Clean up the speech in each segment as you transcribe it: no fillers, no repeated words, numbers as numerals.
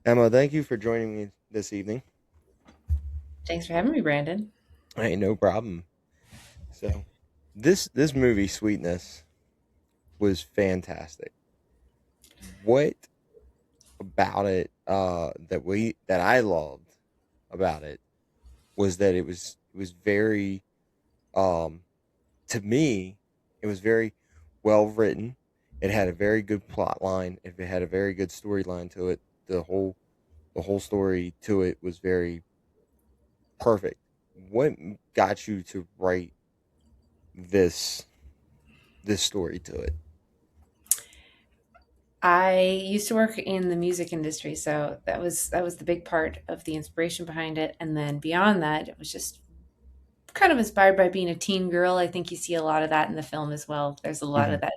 Emma, thank you for joining me this evening. Thanks for having me, Brandon. Hey, no problem. So, this movie, Sweetness, was fantastic. What about it that I loved about it was that it was very um to me it was very well written. It had a very good plot line. It had a very good storyline to it. The whole story to it was very perfect. What got you to write this this story to it? I used to work in the music industry, so that was the big part of the inspiration behind it. And then beyond that, it was just kind of inspired by being a teen girl. I think you see a lot of that in the film as well. There's a lot Hmm. of that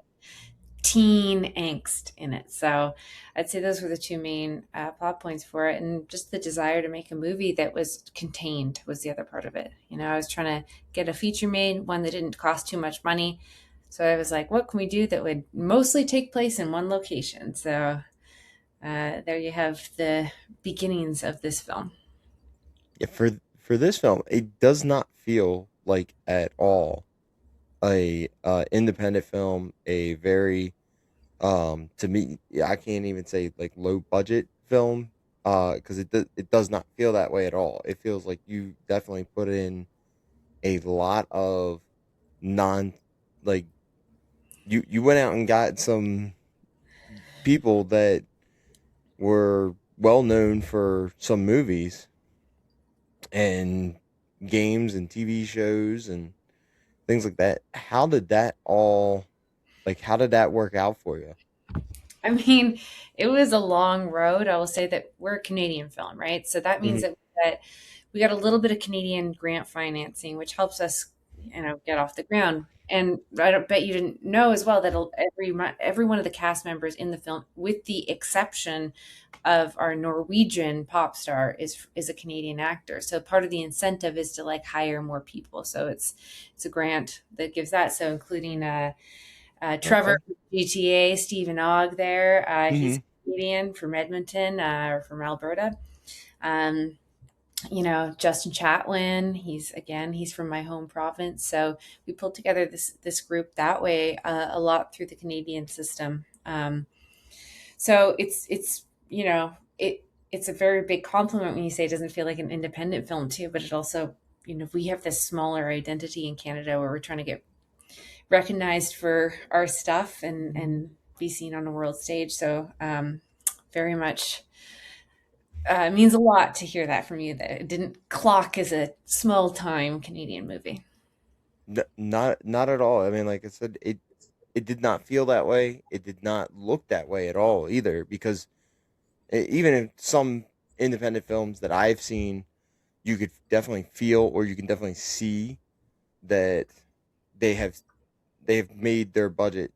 teen angst in it. So I'd say those were the two main plot points for it, and just the desire to make a movie that was contained was the other part of it. I was trying to get a feature made, one that didn't cost too much money. So I was like, what can we do that would mostly take place in one location? So there you have the beginnings of this film. Yeah, for this film, it does not feel like at all a independent film. A very to me, yeah, I can't even say like low budget film because it does not feel that way at all. It feels like you definitely put in a lot of non like you went out and got some people that were well known for some movies and games and TV shows and things like that. How did that work out for you? I mean, it was a long road. I will say that we're a Canadian film, right? So that means Hmm. that we got a little bit of Canadian grant financing, which helps us, get off the ground. And I don't bet you didn't know as well that every one of the cast members in the film, with the exception of our Norwegian pop star, is a Canadian actor. So part of the incentive is to like hire more people. So it's a grant that gives that. So including Trevor Okay. from GTA, Stephen Ogg there. He's Hmm. a comedian from Edmonton or from Alberta. Um, Justin Chatwin. He's from my home province. So we pulled together this group that way a lot through the Canadian system. So it's a very big compliment when you say it doesn't feel like an independent film too, but it also we have this smaller identity in Canada where we're trying to get recognized for our stuff and be seen on a world stage. So very much means a lot to hear that from you that it didn't clock as a small time Canadian movie. Not at all. I mean, like I said, it did not feel that way. It did not look that way at all either. Because even in some independent films that I've seen, you could definitely feel or you can definitely see that they have they have made their budget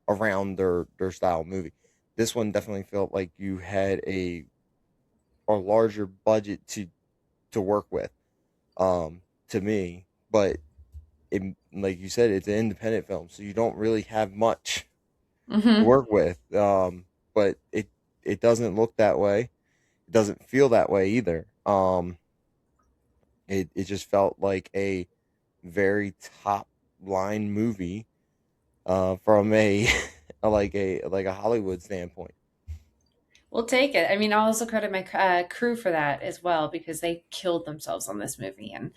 around their style movie. This one definitely felt like you had a larger budget to work with, to me. But it, like you said, it's an independent film, so you don't really have much to Hmm. work with. But it doesn't look that way. It doesn't feel that way either. It just felt like a very top line movie from a like a Hollywood standpoint. We'll take it. I mean, I'll also credit my crew for that as well because they killed themselves on this movie. And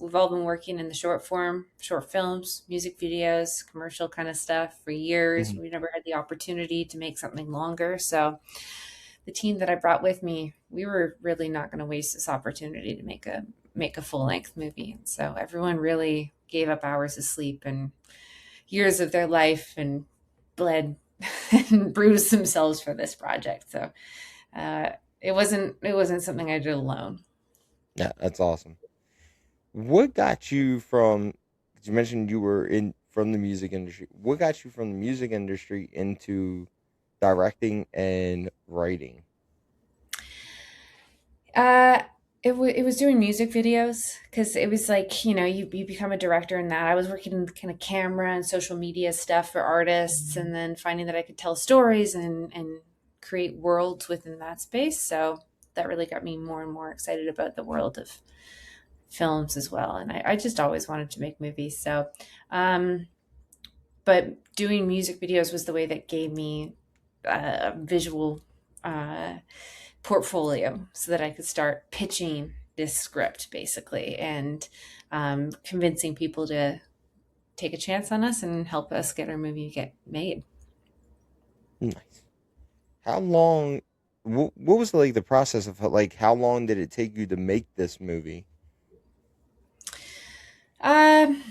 we've all been working in the short form, short films, music videos, commercial kind of stuff for years. Mhm. We never had the opportunity to make something longer. So the team that I brought with me, we were really not going to waste this opportunity to make a full length movie. So everyone really gave up hours of sleep and years of their life and bled and bruised themselves for this project. So uh, it wasn't something I did alone. Yeah, that's awesome. What got you from? 'Cause you mentioned you were in from the music industry. What got you from the music industry into directing and writing? Uh, it was doing music videos because it was like you become a director in that. I was working in kind of camera and social media stuff for artists, and then finding that I could tell stories and create worlds within that space. So that really got me more and more excited about the world of films as well. And I just always wanted to make movies. So, but doing music videos was the way that gave me a visual uh, portfolio so that I could start pitching this script basically and convincing people to take a chance on us and help us get our movie get made. Nice. How long? What was like the process of like how long did it take you to make this movie? Um,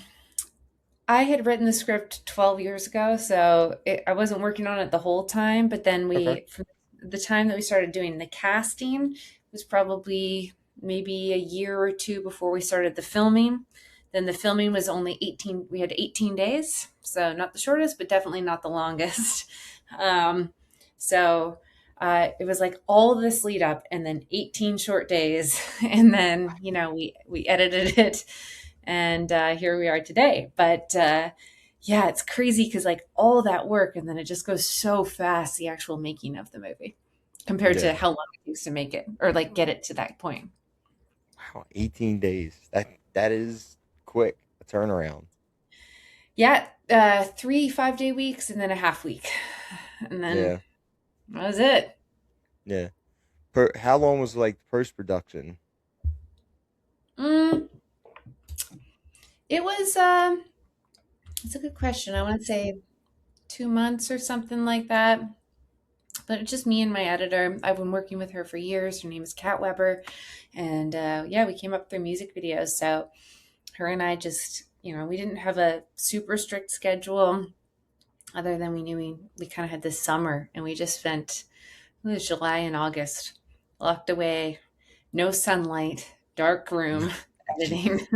I had written the script 12 years ago, so I wasn't working on it the whole time. But then Okay. from the time that we started doing the casting was probably maybe a year or two before we started the filming. Then the filming was only 18, we had 18 days. So not the shortest, but definitely not the longest. Um, so it was like all this lead up and then 18 short days. And then, we edited it and here we are today. But yeah, it's crazy because like all that work and then it just goes so fast, the actual making of the movie compared to Yeah. how long it takes to make it or like get it to that point. Wow. 18 days. That is quick. A turnaround. Yeah, 3 5-day weeks and then a half week. And then Yeah. that was it. Yeah. How long was like post production? Mm, it was, it's a good question. I want to say 2 months or something like that. But it's just me and my editor. I've been working with her for years. Her name is Kat Weber. And yeah, we came up through music videos. So her and I just, we didn't have a super strict schedule other than we knew we kind of had this summer and we just spent, it was July and August, locked away, no sunlight, dark room Jeez. editing.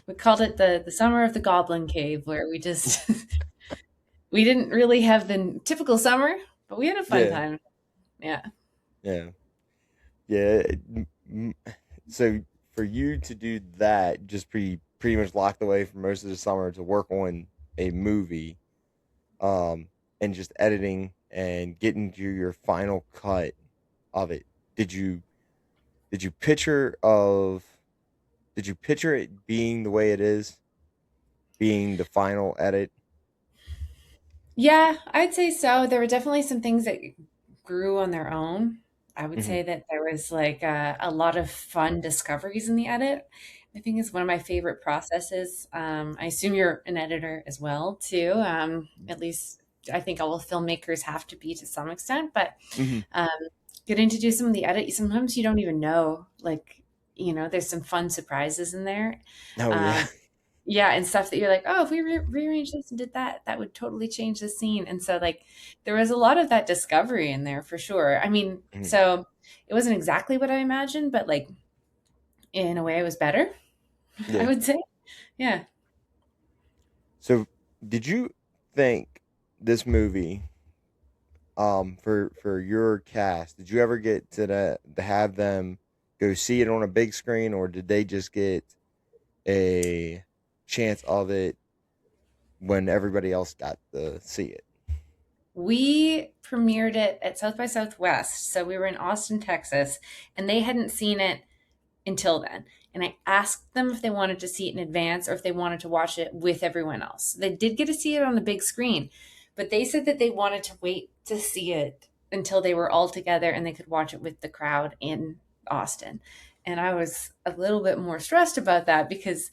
We called it the summer of the Goblin Cave, where we just we didn't really have the typical summer, but we had a fun Yeah. time. Yeah. Yeah. Yeah. So for you to do that, just pretty much locked away for most of the summer to work on a movie, and just editing and getting to your final cut of it. Did you did you picture of did you picture it being the way it is, being the final edit? Yeah, I'd say so. There were definitely some things that grew on their own. I would Hmm. say that there was like a lot of fun discoveries in the edit. I think it's one of my favorite processes. I assume you're an editor as well, too. At least I think all filmmakers have to be to some extent, but Hmm. um, getting to do some of the edit, sometimes you don't even know, like, there's some fun surprises in there. Oh yeah. Um, yeah, and stuff that you're like, "Oh, if we rearranged this and did that, that would totally change the scene." And so, like, there was a lot of that discovery in there for sure. I mean, Mhm. so it wasn't exactly what I imagined, but like in a way, it was better. I Yeah. would say, yeah. So did you think this movie, for your cast, did you ever get to have them go see it on a big screen, or did they just get a chance of it when everybody else got to see it? We premiered it at South by Southwest, so we were in Austin, Texas, and they hadn't seen it until then. And I asked them if they wanted to see it in advance or if they wanted to watch it with everyone else. They did get to see it on the big screen, but they said that they wanted to wait to see it until they were all together and they could watch it with the crowd in Austin. And I was a little bit more stressed about that because,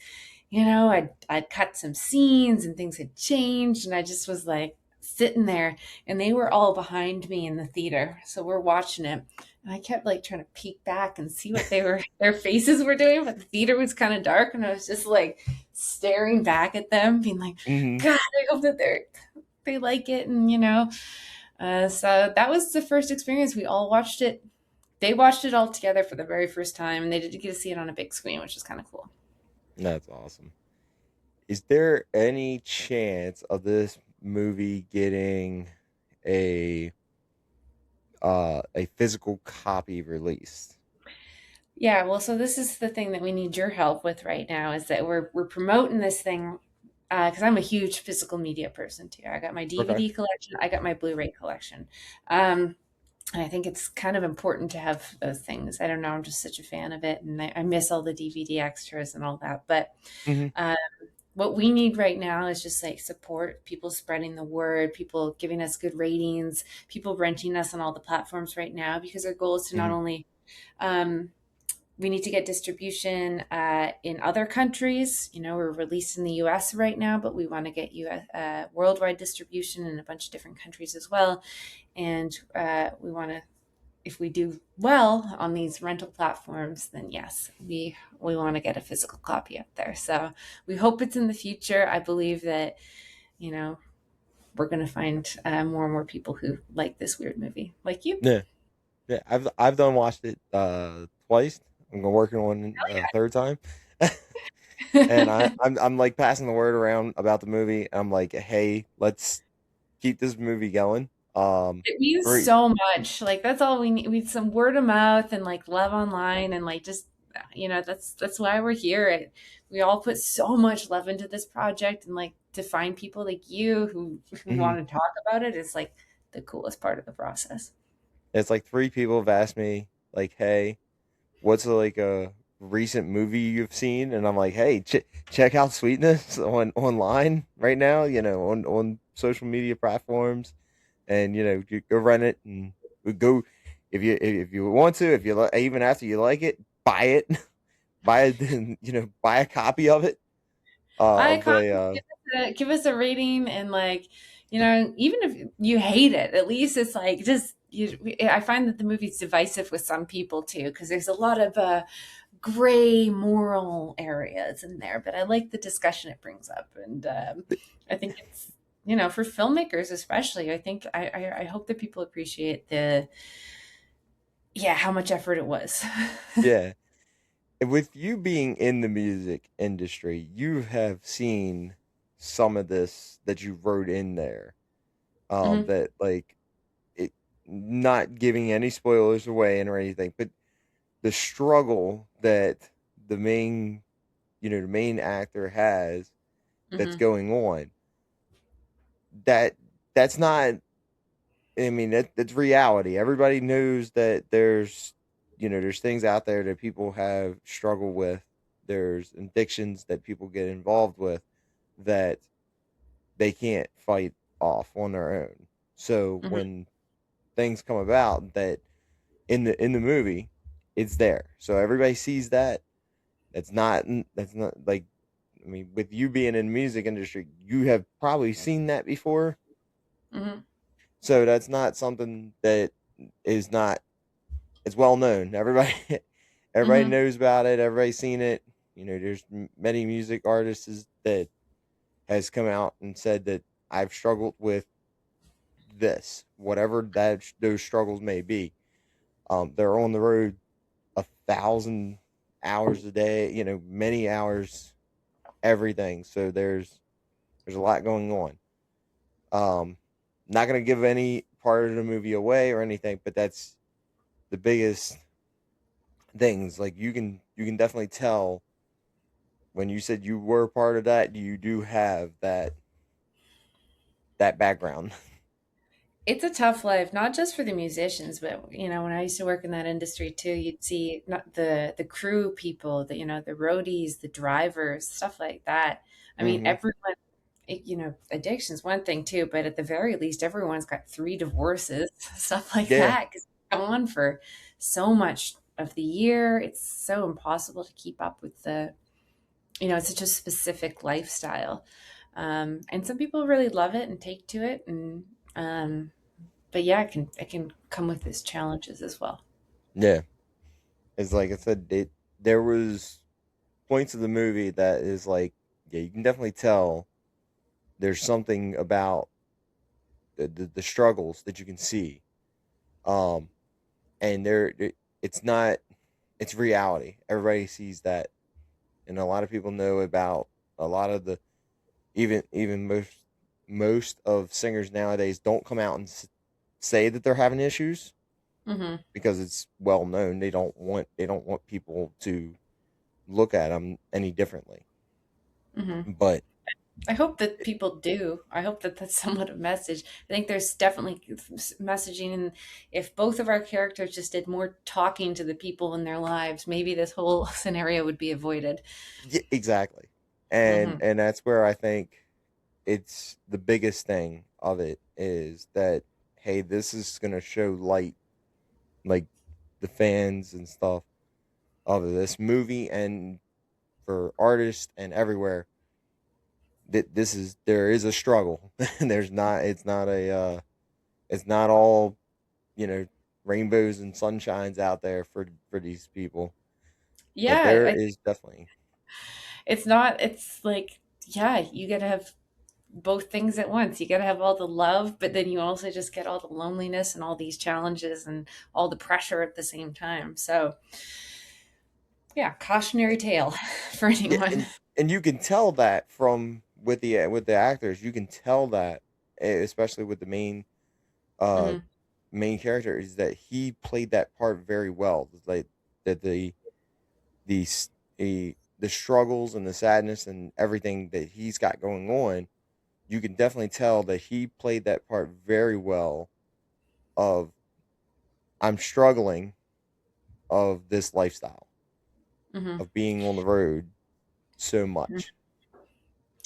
I'd cut some scenes and things had changed. And I just was like sitting there and they were all behind me in the theater. So we're watching it. And I kept like trying to peek back and see what their faces were doing, but the theater was kind of dark, and I was just like staring back at them, being like, Hmm. "God, I hope that they like it." And so that was the first experience. We all watched it. They watched it all together for the very first time, and they did get to see it on a big screen, which is kind of cool. That's awesome. Is there any chance of this movie getting a a physical copy released? Yeah, well, so this is the thing that we need your help with right now is that we're promoting this thing because I'm a huge physical media person too. I got my Okay. DVD collection, I got my Blu-ray collection. Um, And I think it's kind of important to have those things. I don't know. I'm just such a fan of it, and I miss all the DVD extras and all that. But Hmm. uh, what we need right now is just like support, people spreading the word, people giving us good ratings, people renting us on all the platforms right now, because our goal is to not Hmm. only um, we need to get distribution in other countries. You know, we're released in the US right now, but we want to get US, worldwide distribution in a bunch of different countries as well. And we want to, if we do well on these rental platforms, then yes, we want to get a physical copy up there. So we hope it's in the future. I believe that, you know, we're going to find more and more people who like this weird movie, like you. Yeah, yeah. I've done watched it twice. I'm working on a third time. And I'm like passing the word around about the movie. I'm like, hey, let's keep this movie going. It means Three. so much. Like that's all we need. We need some word of mouth and like love online and like just that's why we're here. We all put so much love into this project, and like to find people like you who Mhm. want to talk about it is like the coolest part of the process. It's like three people have asked me, like, hey, what's like a recent movie you've seen? And I'm like, hey, check out Sweetness on online right now. On social media platforms, and you go rent it and we go if you want to, if you even after you like it, buy it, buy it, then buy a copy of it. Buy a Of copy, the give us a rating, and like, you know, even if you hate it, at least it's like just you. I find that the movie's divisive with some people too, because there's a lot of gray moral areas in there. But I like the discussion it brings up, and I think it's, you know, for filmmakers especially. I think I hope that people appreciate the, yeah, how much effort it was. yeah. And with you being in the music industry, you have seen some of this that you wrote in there. Hmm. That like it, not giving any spoilers away and or anything, but the struggle that the main, the main actor has that's Hmm. going on. That that's not. I mean, that's reality. Everybody knows that there's things out there that people have struggle with. There's addictions that people get involved with that they can't fight off on their own. So Hmm. when things come about that in the movie, it's there. So everybody sees that. That's not like, I mean, with you being in the music industry, you have probably seen that before. Hmm. So that's not something that is not, it's well known. Everybody everybody Hmm. knows about it. Everybody's seen it. There's many music artists that has come out and said that I've struggled with this, whatever those struggles may be. They're on the road 1,000 hours a day. Many hours, everything. So there's a lot going on. Um, Not gonna give any part of the movie away or anything, but that's the biggest things. Like you can definitely tell when you said you were part of that, you do have that background. It's a tough life, not just for the musicians, but you know, when I used to work in that industry too, you'd see not the crew people, the, you know, the roadies, the drivers, stuff like that. I mean, Hmm. everyone, you know, addiction's one thing too, but at the very least, everyone's got three divorces, stuff like Yeah, that, because it's on for so much of the year. It's so impossible to keep up with the, you know, it's such a specific lifestyle. And some people really love it and take to it, and but yeah, it can come with its challenges as well. yeah. It's like I said, there was points of the movie that is like, yeah, you can definitely tell there's something about the struggles that you can see. Um, and it's not, it's reality. Everybody sees that, and a lot of people know about a lot of the, even most of singers nowadays don't come out and say that they're having issues Hmm. because it's well known. They don't want people to look at them any differently. Hmm. But I hope that people do. I hope that that's somewhat a message. I think there's definitely messaging, and if both of our characters just did more talking to the people in their lives, maybe this whole scenario would be avoided. Yeah, exactly. And Hmm. that's where I think it's the biggest thing of it is that, hey, this is gonna show light, like the fans and stuff of this movie, and for artists and everywhere, that this is there is a struggle. There's not it's not a it's not all, you know, rainbows and sunshines out there for these people, but there Yeah, is definitely. it's not, it's like, yeah, you gotta have both things at once. You gotta have all the love, but then you also just get all the loneliness and all these challenges and all the pressure at the same time. So, yeah, cautionary tale for Yeah, anyone. and you can tell that from with the actors. You can tell that, especially with the uh Hmm. main character, is that he played that part very well. It's like that the s- the struggles and the sadness and everything that he's got going on, you can definitely tell that he played that part very well. Of I'm struggling, of this lifestyle Hmm. of being on the road so much.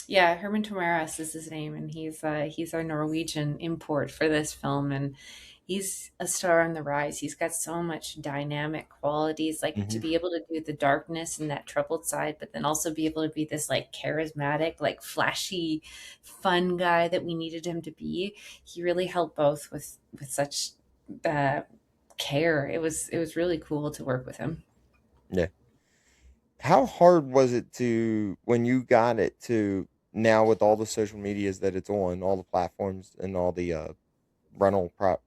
Yeah, Herman Tomaras is his name, and he's our Norwegian import for this film, and he's a star on the rise. He's got so much dynamic qualities, like to Hmm. be able to do the darkness and that troubled side, but then also be able to be this like charismatic, like flashy, fun guy that we needed him to be. He really held both with such uh, care. It was really cool to work with him. Yeah. How hard was it to when you got it to now with all the social medias that it's on, all the platforms and all the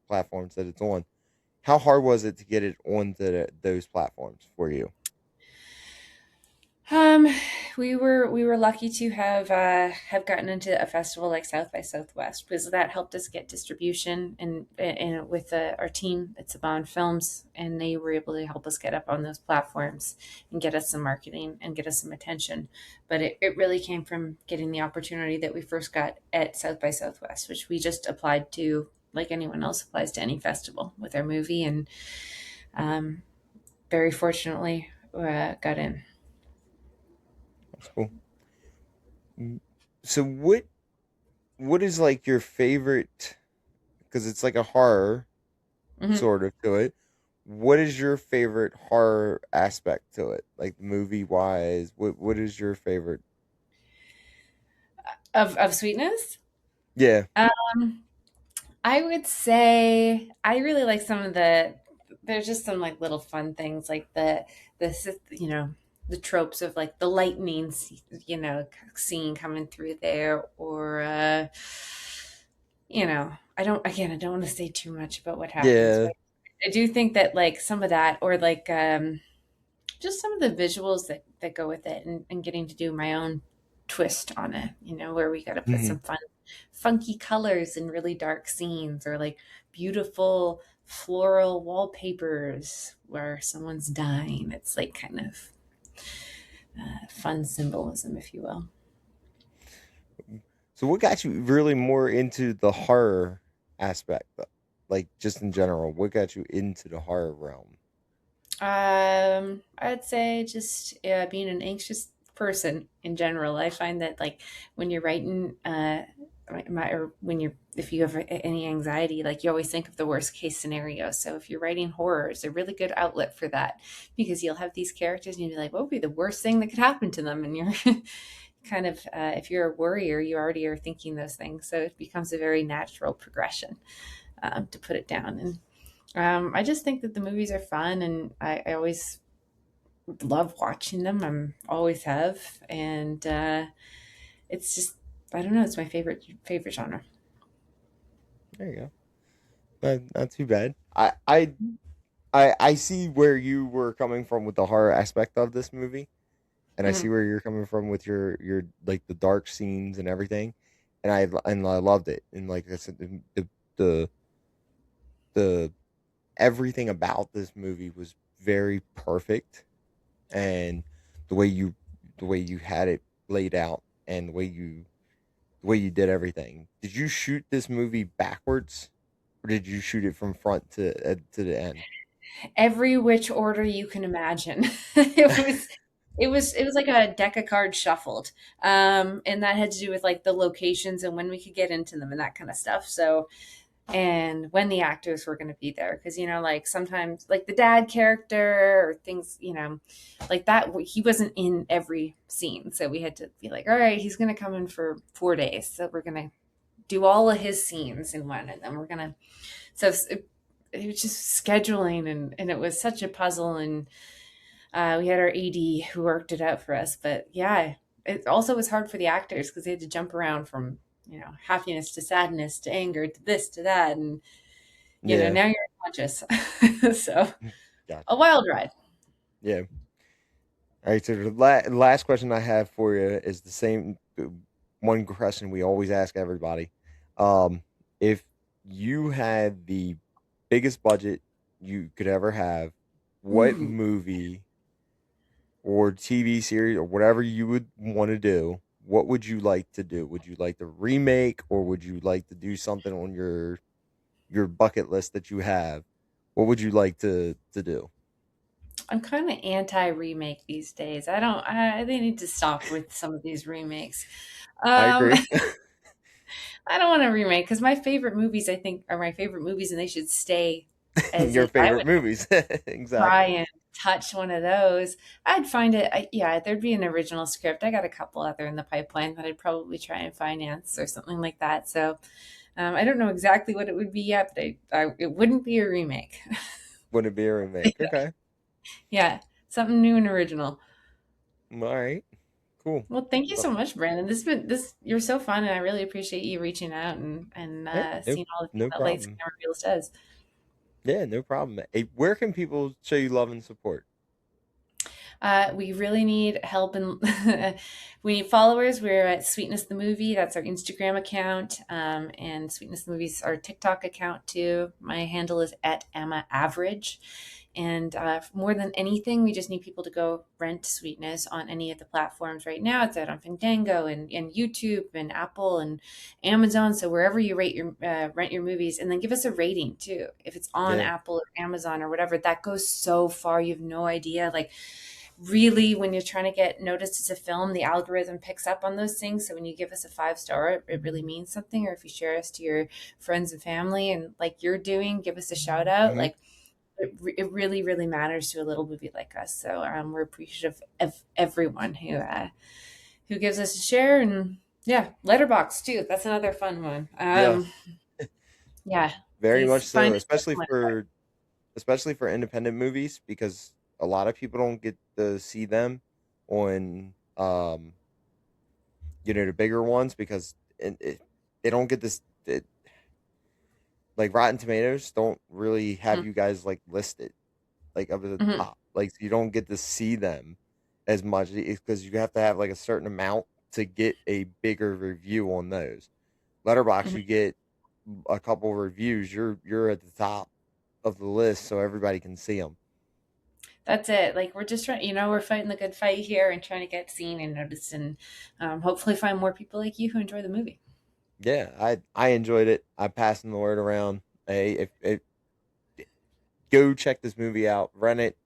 platforms that it's on? How hard was it to get it onto those platforms for you? Um, we were lucky to have gotten into a festival like South by Southwest because that helped us get distribution and with our team at Saban Films, and they were able to help us get up on those platforms and get us some marketing and get us some attention. But it really came from getting the opportunity that we first got at South by Southwest, which we just applied to like anyone else applies to any festival with our movie, and um, very fortunately got in. That's cool. So what is like your favorite, because it's like a horror Mhm. sort of to it. What is your favorite horror aspect to it? Like movie wise, what is your favorite? Of sweetness. Yeah. Um, I would say I really like some of the. There's just some like little fun things like the tropes of like the lightning, scene coming through there, or I don't want to say too much about what happens, Yeah. but I do think that like some of that, or like just some of the visuals that go with it, and getting to do my own twist on it, where we got to put Hmm. some fun funky colors in really dark scenes, or like beautiful floral wallpapers where someone's dying. It's like kind of fun symbolism, if you will. So what got you really more into the horror aspect, though? Like just in general, what got you into the horror realm? I'd say just being an anxious person in general. I find that like when you're writing, or when you're if you have any anxiety, like you always think of the worst case scenario. So if you're writing horror, it's a really good outlet for that because you'll have these characters and you'll be like, what would be the worst thing that could happen to them? And you're kind of if you're a worrier, you already are thinking those things, so it becomes a very natural progression to put it down. And I just think that the movies are fun, and I always love watching them. I'm always have, and it's just I don't know. It's my favorite genre. There you go. Not too bad. I see where you were coming from with the horror aspect of this movie, and I see Mhm. where you're coming from with your like the dark scenes and everything, and I loved it. And like I said, the the everything about this movie was very perfect, and the way you the way you had it laid out, and the way you the way you did everything. Did you shoot this movie backwards, or did you shoot it from front to the end? Every which order you can imagine. It was like a deck of cards shuffled. And that had to do with like the locations and when we could get into them and that kind of stuff. So and when the actors were going to be there because like sometimes like the dad character or things like that he wasn't in every scene, so we had to be like, all right, he's going to come in for 4 days, so we're going to do all of his scenes in one, and then we're going to so it was just scheduling, and it was such a puzzle, and we had our AD who worked it out for us. But yeah, it also was hard for the actors because they had to jump around from happiness to sadness to anger to this to that, and Yeah, now you're unconscious. So a gotcha. wild ride. Yeah. All right. So the last question I have for you is the same one question we always ask everybody. If you had the biggest budget you could ever have, what Ooh, movie or TV series or whatever you would want to do, what would you like to do? Would you like to remake, or would you like to do something on your bucket list that you have? What would you like to do? I'm kind of anti remake these days. I don't. They need to stop with some of these remakes. I Um, agree. I don't want to remake because my favorite movies, I think, are my favorite movies, and they should stay as Your is. I favorite would movies. try Exactly. and touch one of those. I'd find it. Yeah, there'd be an original script. I got a couple other in the pipeline that I'd probably try and finance or something like that. So I don't know exactly what it would be yet, but it wouldn't be a remake. Wouldn't it be a remake? Okay. Yeah, something new and original. All right. Cool. Well, thank you Well, so much, Brandon. This you're so fun, and I really appreciate you reaching out and yeah, no, seeing all the things no that Lights problem. Camera Reels does. Yeah, no problem. Hey, where can people show you love and support? We really need help, and we need followers. We're at Sweetness the Movie. That's our Instagram account, and Sweetness the Movie's our TikTok account too. My handle is at Emma Average. And more than anything, we just need people to go rent Sweetness on any of the platforms right now. It's out on Fandango and YouTube and Apple and Amazon. So wherever you rent your movies, and then give us a rating too. If it's on Yeah. Apple or Amazon or whatever, that goes so far. You have no idea. Like really, when you're trying to get noticed as a film, the algorithm picks up on those things. So when you give us a 5 star, it really means something. Or if you share us to your friends and family, and like you're doing, give us a shout out. Hmm. Like it really, really matters to a little movie like us. So we're appreciative of everyone who gives us a share. And yeah, Letterbox too. That's another fun one. Yeah, Yeah, very much please find so, us on Letterboxd. especially for independent movies, because a lot of people don't get to see them on the bigger ones, because they don't get this like Rotten Tomatoes don't really have you guys like listed like up at the Mm-hmm. top, like so you don't get to see them as much because you have to have like a certain amount to get a bigger review on those. Letterbox, Hmm. you get a couple reviews, you're at the top of the list, so everybody can see them. That's it. Like we're just trying, we're fighting the good fight here and trying to get seen and noticed, and hopefully find more people like you who enjoy the movie. Yeah, I enjoyed it. I passing the word around. Hey, if go check this movie out, rent it,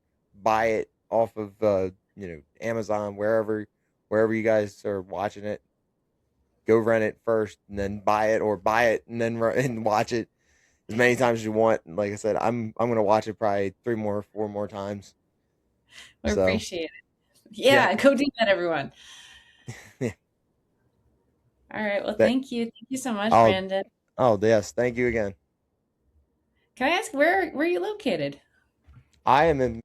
buy it off of Amazon, wherever you guys are watching it. Go rent it first, and then buy it, or buy it and then and watch it as many times as you want. And like I said, I'm gonna watch it probably 4 more times. We So appreciate it. yeah, Yeah, go do that, everyone. All right. Well, that thank you. Thank you so much, oh Brandon. yes, thank you again. Can I ask where are you located? I am in